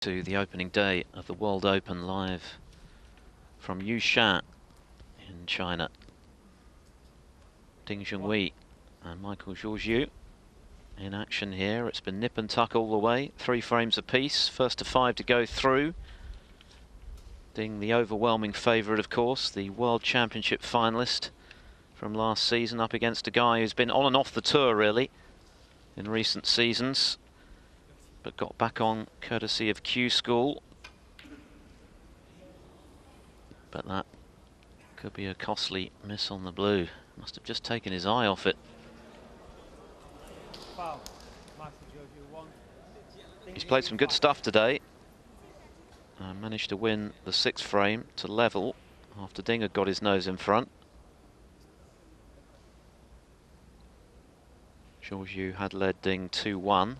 to the opening day of the World Open live from Yushan in China. Ding-Georgiou and Ding-Georgiou in action here. It's been nip and tuck all the way, 3 frames apiece, first to 5 to go through. Ding, the overwhelming favourite, of course, the World Championship finalist from last season, up against a guy who's been on and off the tour really in recent seasons, but got back on courtesy of Q School. But that could be a costly miss on the blue. Must have just taken his eye off it. He's played some good stuff today. Managed to win the 6th frame to level after Ding had got his nose in front. Georgiou had led Ding 2-1.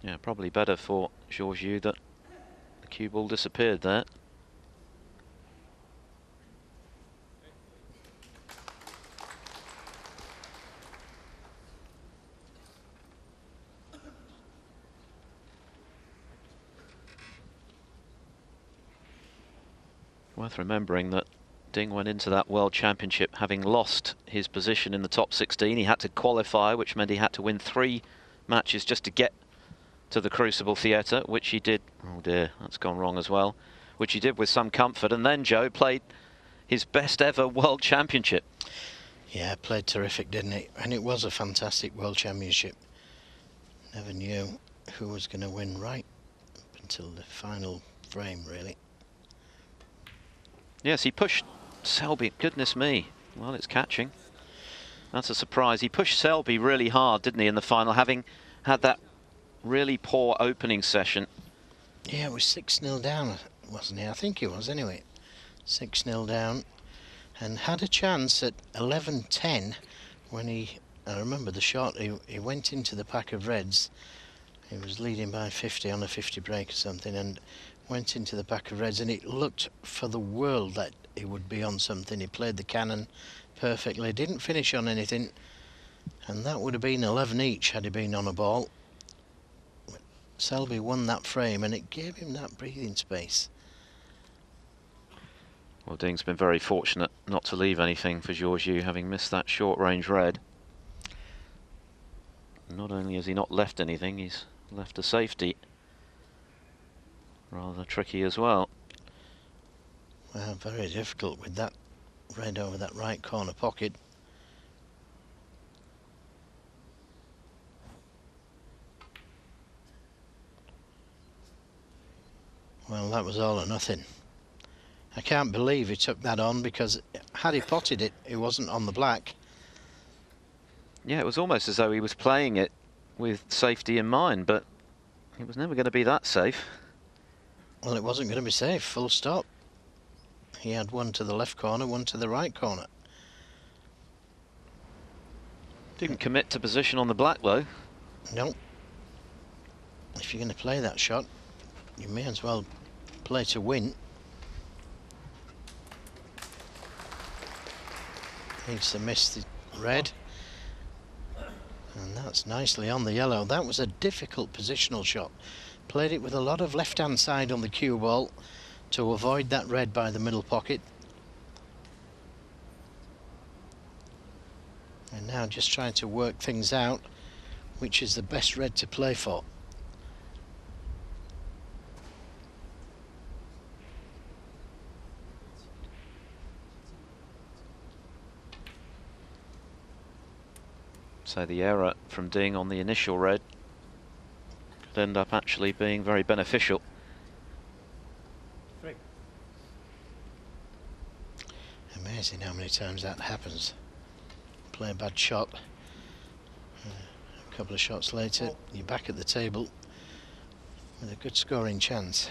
Yeah, probably better for Georgiou that the cue ball disappeared there. Worth remembering that Ding went into that World Championship having lost his position in the top 16. He had to qualify, which meant he had to win 3 matches just to get to the Crucible Theatre, which he did. Oh dear, that's gone wrong as well. Which he did with some comfort, and then Joe played his best ever World Championship. Yeah, played terrific, didn't he? And it was a fantastic World Championship. Never knew who was going to win right up until the final frame, really. Yes, he pushed Selby, goodness me. Well, it's catching. That's a surprise. He pushed Selby really hard, didn't he, in the final, having had that really poor opening session. Yeah, it was 6-0 down, wasn't he? I think it was, anyway. 6-0 down. And had a chance at 11-10 when I remember the shot, he went into the pack of reds. He was leading by 50 on a 50 break or something, and went into the pack of reds, and it looked for the world that he would be on something. He played the cannon perfectly, didn't finish on anything, and that would have been 11 each had he been on a ball. But Selby won that frame, and it gave him that breathing space. Well, Ding's been very fortunate not to leave anything for Georgiou, having missed that short-range red. Not only has he not left anything, he's left a safety. Rather tricky as well. Well, very difficult with that red over that right corner pocket. Well, that was all or nothing. I can't believe he took that on, because had he potted it, it wasn't on the black. Yeah, it was almost as though he was playing it with safety in mind, but it was never going to be that safe. Well, it wasn't going to be safe, full stop. He had one to the left corner, one to the right corner. Didn't commit to position on the black, though. No. If you're going to play that shot, you may as well play to win. Needs to miss the red. And that's nicely on the yellow. That was a difficult positional shot. Played it with a lot of left-hand side on the cue ball to avoid that red by the middle pocket. And now just trying to work things out, which is the best red to play for. So the error from Ding on the initial red could end up actually being very beneficial. Amazing how many times that happens. Play a bad shot, a couple of shots later, you're back at the table with a good scoring chance.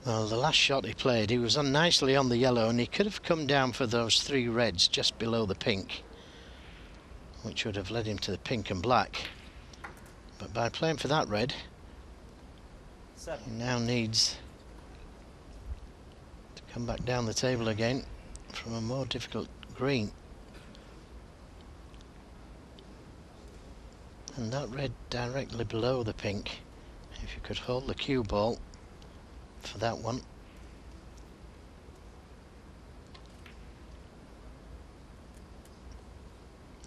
Well, the last shot he played, he was on nicely on the yellow, and he could have come down for those 3 reds just below the pink. which would have led him to the pink and black. But by playing for that red, he now needs to come back down the table again from a more difficult green. And that red directly below the pink, if you could hold the cue ball for that one.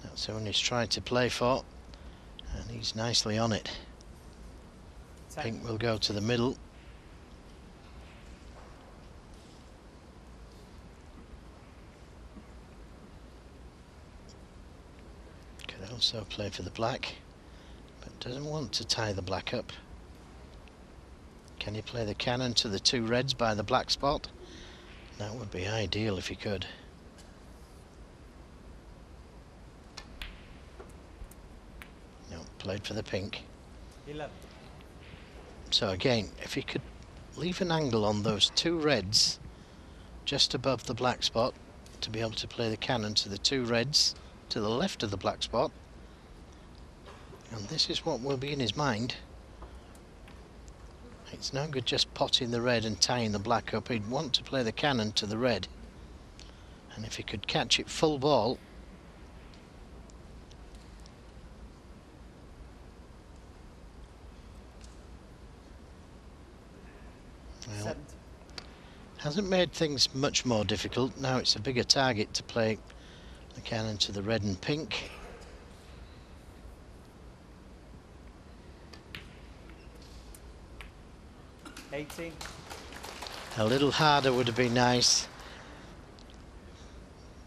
That's the one he's trying to play for, and he's nicely on it. Pink will go to the middle. Could also play for the black, but doesn't want to tie the black up. Can he play the cannon to the two reds by the black spot? That would be ideal if he could. No, played for the pink. 11. So again, if he could leave an angle on those two reds just above the black spot to be able to play the cannon to the two reds to the left of the black spot, and this is what will be in his mind. It's no good just potting the red and tying the black up. He'd want to play the cannon to the red, and if he could catch it full ball, well, hasn't made things much more difficult. Now it's a bigger target to play the cannon to the red and pink. A little harder would have been nice.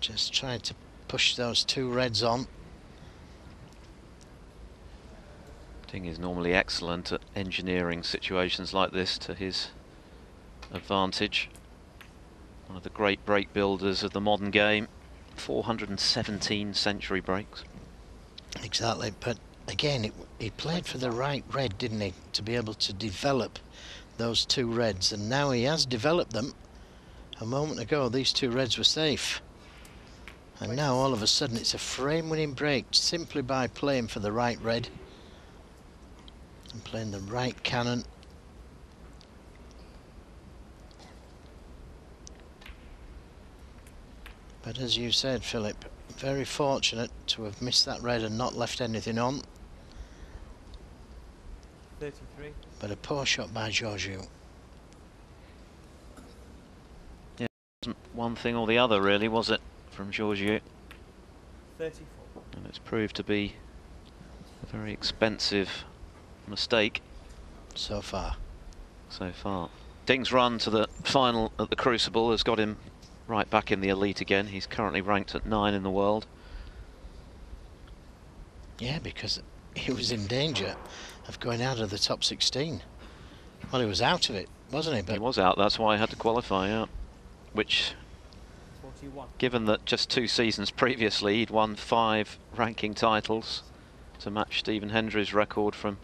Just trying to push those two reds on. Ding is normally excellent at engineering situations like this to his advantage. One of the great break builders of the modern game. 417 century breaks. Exactly, but again, he played for the right red, didn't he, to be able to develop those two reds, and now he has developed them. A moment ago these two reds were safe, and now all of a sudden it's a frame winning break simply by playing for the right red and playing the right cannon. But as you said, Philip, very fortunate to have missed that red and not left anything on. 33. But a poor shot by Georgiou. Yeah, it wasn't one thing or the other really, was it, from Georgiou? 34. And it's proved to be a very expensive mistake So far. so far. Ding's run to the final at the Crucible has got him right back in the elite again. He's currently ranked at 9 in the world. Yeah, because he was in danger of going out of the top 16. Well, he was out of it, wasn't he? But He was out, that's why he had to qualify out. Which, 41. given that just 2 seasons previously he'd won 5 ranking titles to match Stephen Hendry's record from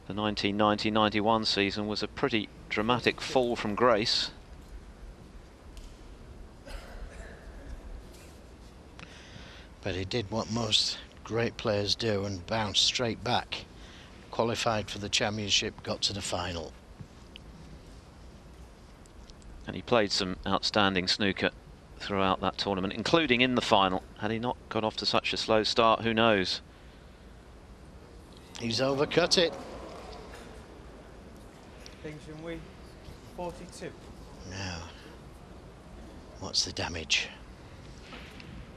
the 1990-91 season, was a pretty dramatic fall from grace. But he did what most great players do and bounced straight back. Qualified for the championship, got to the final. And he played some outstanding snooker throughout that tournament, including in the final. Had he not got off to such a slow start, who knows? He's overcut it. Ding-Georgiou, 42. Now, what's the damage?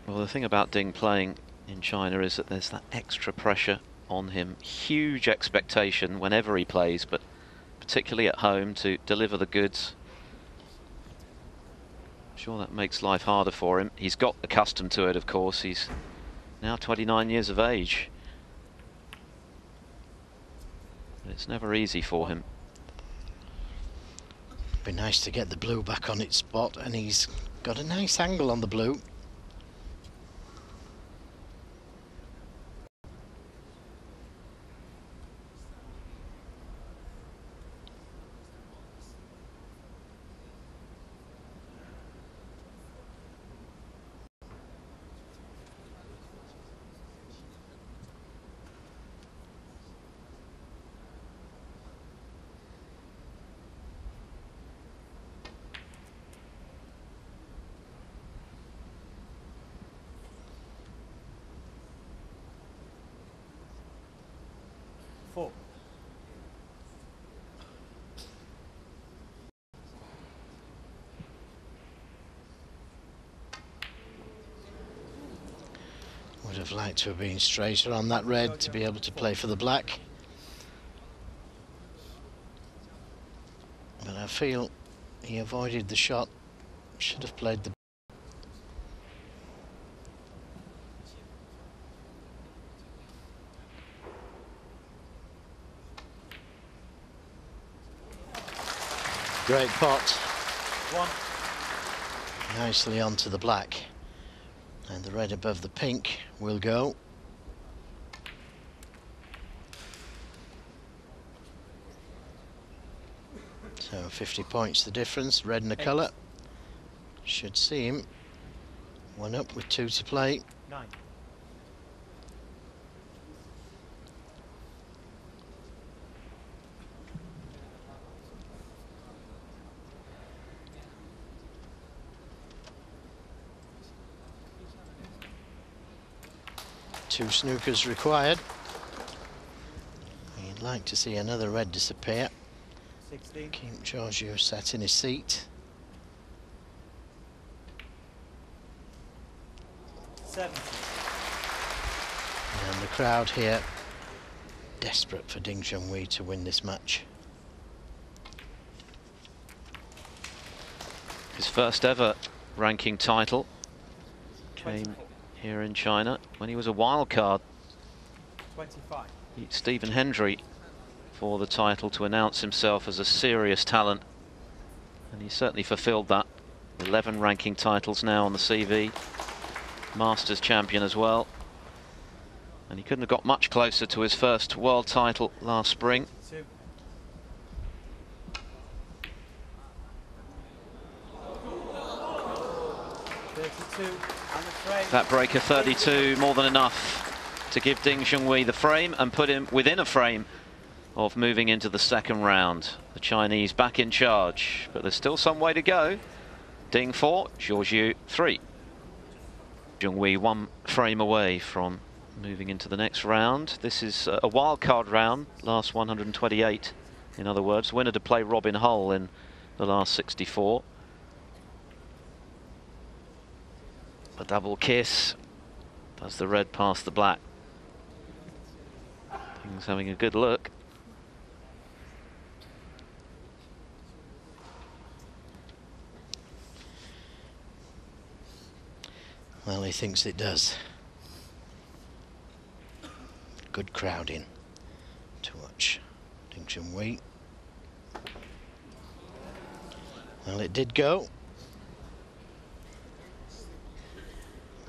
Well, the thing about Ding playing in China is that there's that extra pressure on him. Huge expectation whenever he plays, but particularly at home, to deliver the goods. I'm sure that makes life harder for him. He's got accustomed to it, of course. He's now 29 years of age. But it's never easy for him. Be nice to get the blue back on its spot, and he's got a nice angle on the blue. Would have liked to have been straighter on that red to be able to play for the black. But I feel he avoided the shot. Should have played the... Great pot. One. Nicely onto the black. And the red above the pink will go. So 50 points the difference, red in the colour. Should see him. One up with 2 to play. 9. Two snookers required. You'd like to see another red disappear. 16. Ding-Georgiou sat in his seat. 17. And the crowd here desperate for Ding-Georgiou to win this match. His first ever ranking title came 24. here in China when he was a wild card. 25. Beat Stephen Hendry for the title to announce himself as a serious talent, and he certainly fulfilled that. 11 ranking titles now on the CV, Masters champion as well, and he couldn't have got much closer to his first world title last spring. 2. And the frame. That breaker 32 more than enough to give Ding-Georgiou the frame and put him within a frame of moving into the second round. The Chinese back in charge, but there's still some way to go. Ding 4, Georgiou 3. Ding-Georgiou 1 frame away from moving into the next round. This is a wildcard round, last 128. In other words, winner to play Robin Hull in the last 64. A double kiss. Does the red pass the black? Things having a good look. Well, he thinks it does. Good crowding to watch Ding-Georgiou. Well, it did go.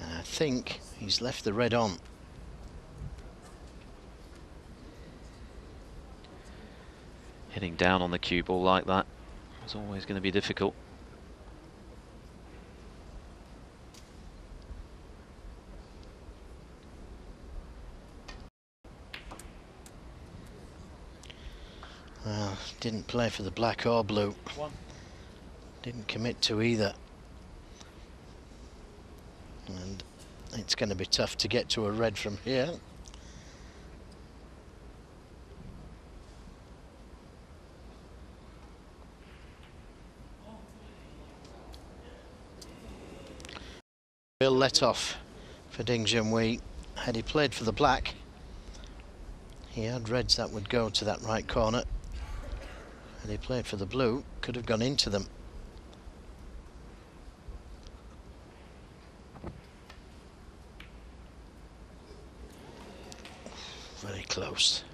And I think he's left the red on. Hitting down on the cue ball like that is always going to be difficult. Well, didn't play for the black or blue. 1. Didn't commit to either. And it's going to be tough to get to a red from here. Real let off for Ding-Georgiou. Had he played for the black, he had reds that would go to that right corner. Had he played for the blue, could have gone into them. Very close.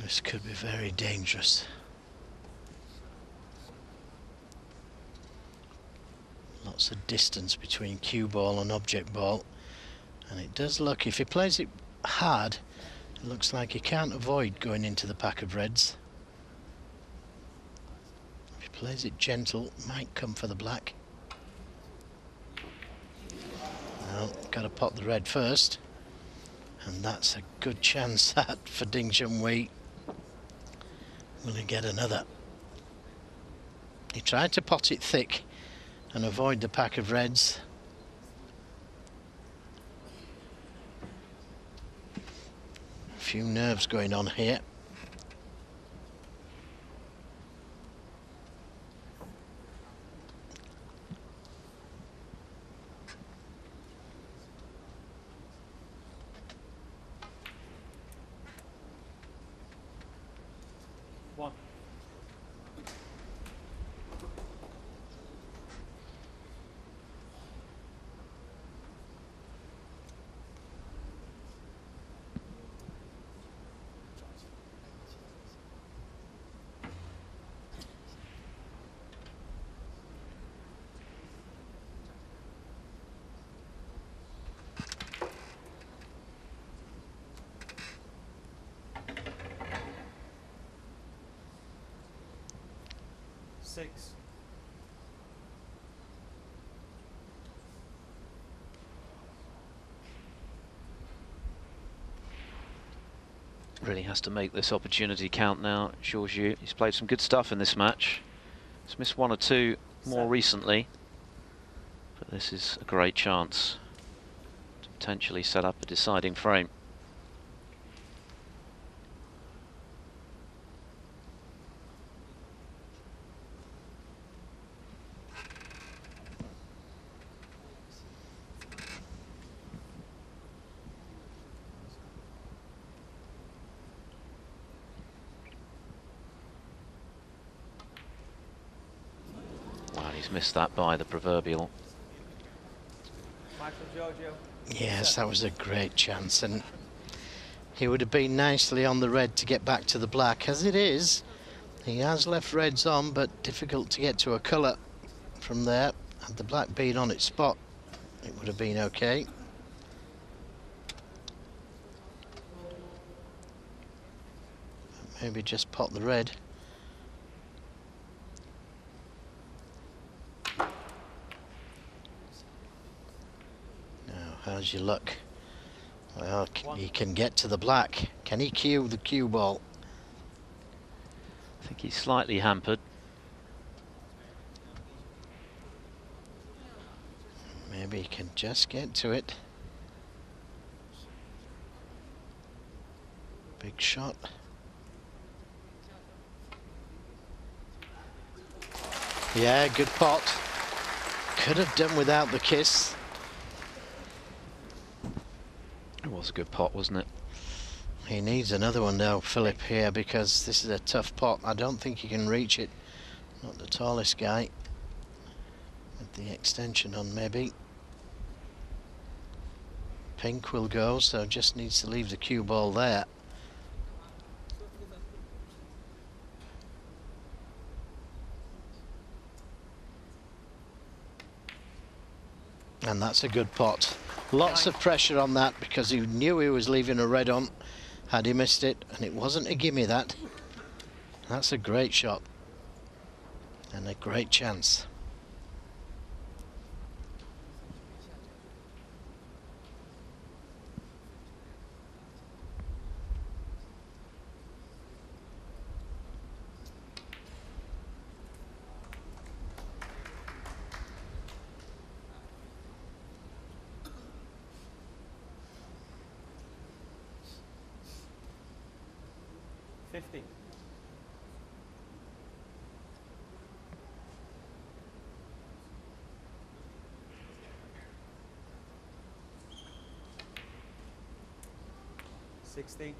This could be very dangerous. Lots of distance between cue ball and object ball, and it does look, if he plays it hard, it looks like he can't avoid going into the pack of reds. If he plays it gentle, might come for the black. Well, got to pot the red first, and that's a good chance that for Ding-Georgiou. Will he get another? He tried to pot it thick and avoid the pack of reds. A few nerves going on here. One. Six. Really has to make this opportunity count now, Georgiou. He's played some good stuff in this match. He's missed one or two more recently, but this is a great chance to potentially set up a deciding frame. He's missed that by the proverbial. Yes, that was a great chance, and he would have been nicely on the red to get back to the black. As it is, he has left reds on, but difficult to get to a colour from there. Had the black been on its spot, it would have been okay. Maybe just pot the red. How's your luck? Well, he can get to the black. Can he cue the cue ball? I think he's slightly hampered. Maybe he can just get to it. Big shot. Yeah, good pot. Could have done without the kiss. It was a good pot, wasn't it? He needs another one now, Philip, here, because this is a tough pot. I don't think he can reach it. Not the tallest guy. With the extension on, maybe. Pink will go, so just needs to leave the cue ball there. And that's a good pot. Lots of pressure on that because he knew he was leaving a red on had he missed it, and it wasn't a gimme, that. That's a great shot and a great chance. $50. $60.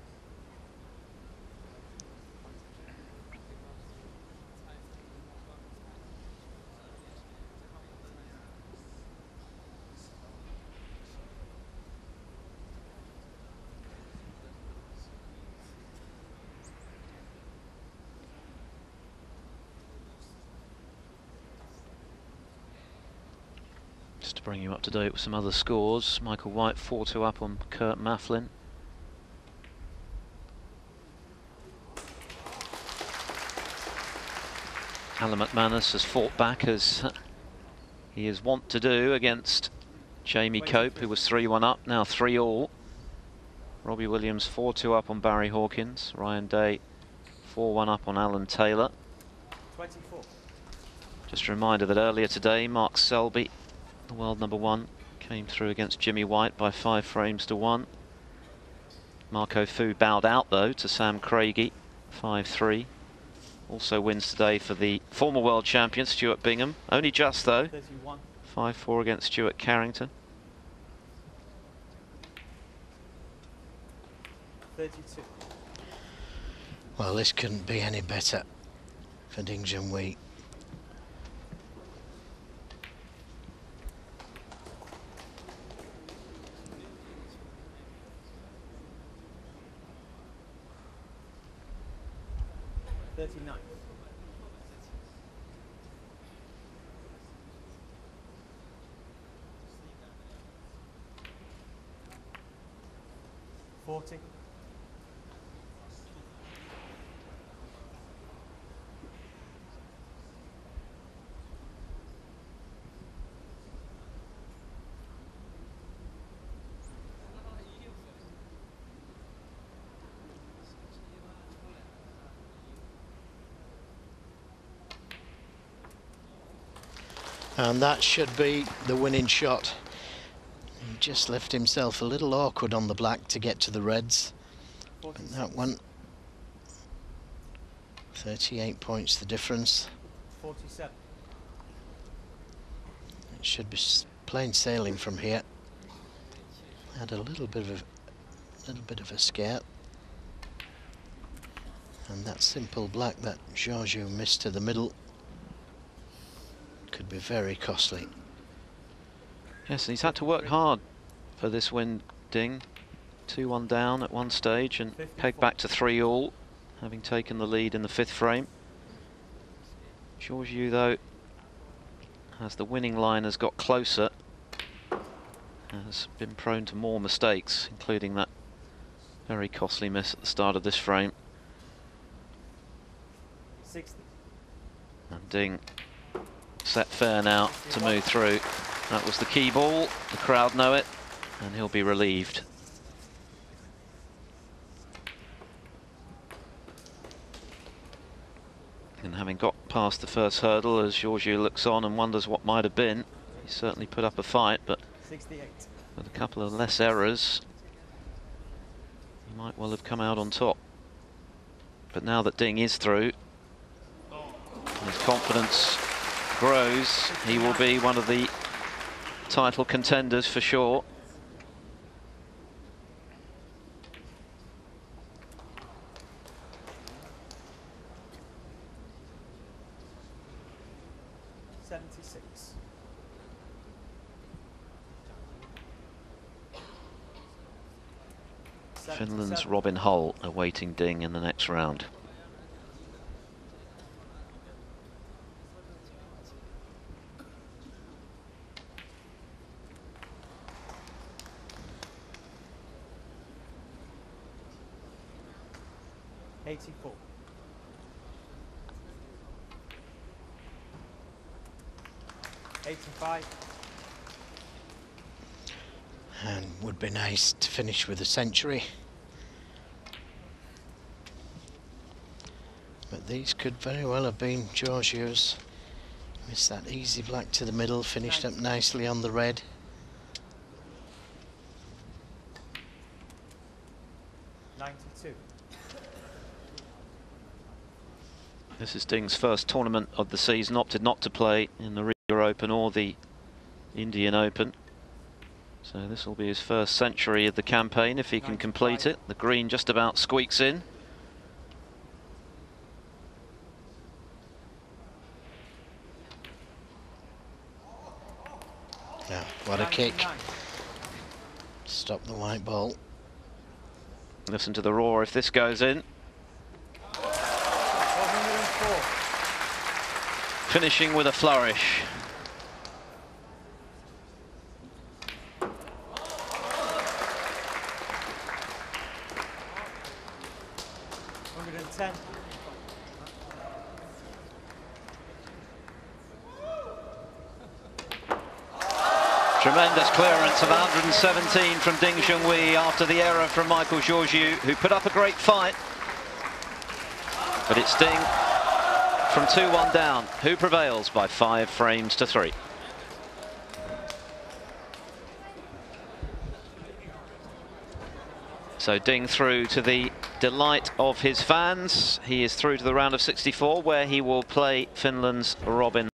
bring you up to date with some other scores. Michael White 4-2 up on Kurt Mafflin. Alan McManus has fought back as he is wont to do against Jamie Cope, who was 3-1 up, now 3-all. Robbie Williams 4-2 up on Barry Hawkins. Ryan Day 4-1 up on Alan Taylor. 24. Just a reminder that earlier today, Mark Selby, the world #1, came through against Jimmy White by 5 frames to 1. Marco Fu bowed out though to Sam Craigie, 5-3. Also wins today for the former world champion Stuart Bingham, only just though. 31. 5-4 against Stuart Carrington. 32. Well, this couldn't be any better for Ding-Georgiou. $39. 40. 'And that should be the winning shot. He just left himself a little awkward on the black to get to the reds. And that one, 38 points the difference. 47. It should be plain sailing from here. Had a little bit of a scare. And that simple black that Georgiou missed to the middle could be very costly. Yes, and he's had to work hard for this win, Ding. 2-1 down at one stage and pegged back to 3-all, having taken the lead in the 5th frame. Georgiou, though, as the winning line has got closer, has been prone to more mistakes, including that very costly miss at the start of this frame. 60. And Ding set fair now to move through. That was the key ball, the crowd know it, and he'll be relieved. And having got past the first hurdle, as Georgiou looks on and wonders what might have been, he certainly put up a fight, but 68. with a couple of less errors, he might well have come out on top. But now that Ding is through, his confidence grows. He will be one of the title contenders for sure. Finland's Robin Hull awaiting Ding in the next round. $84. 85. And would be nice to finish with a century. But these could very well have been Georgiou's. Missed that easy black to the middle, finished up nicely on the red. $92. This is Ding's first tournament of the season, opted not to play in the Riga Open or the Indian Open. So this will be his first century of the campaign if he can complete it. The green just about squeaks in. Yeah, what a kick. Stop the white ball. Listen to the roar if this goes in. 104. Finishing with a flourish. 10. Tremendous clearance of 117 from Ding-Georgiou after the error from Ding-Georgiou, who put up a great fight. But it's Ding from 2-1 down, who prevails by 5 frames to 3. So Ding through to the delight of his fans. He is through to the round of 64, where he will play Finland's Robin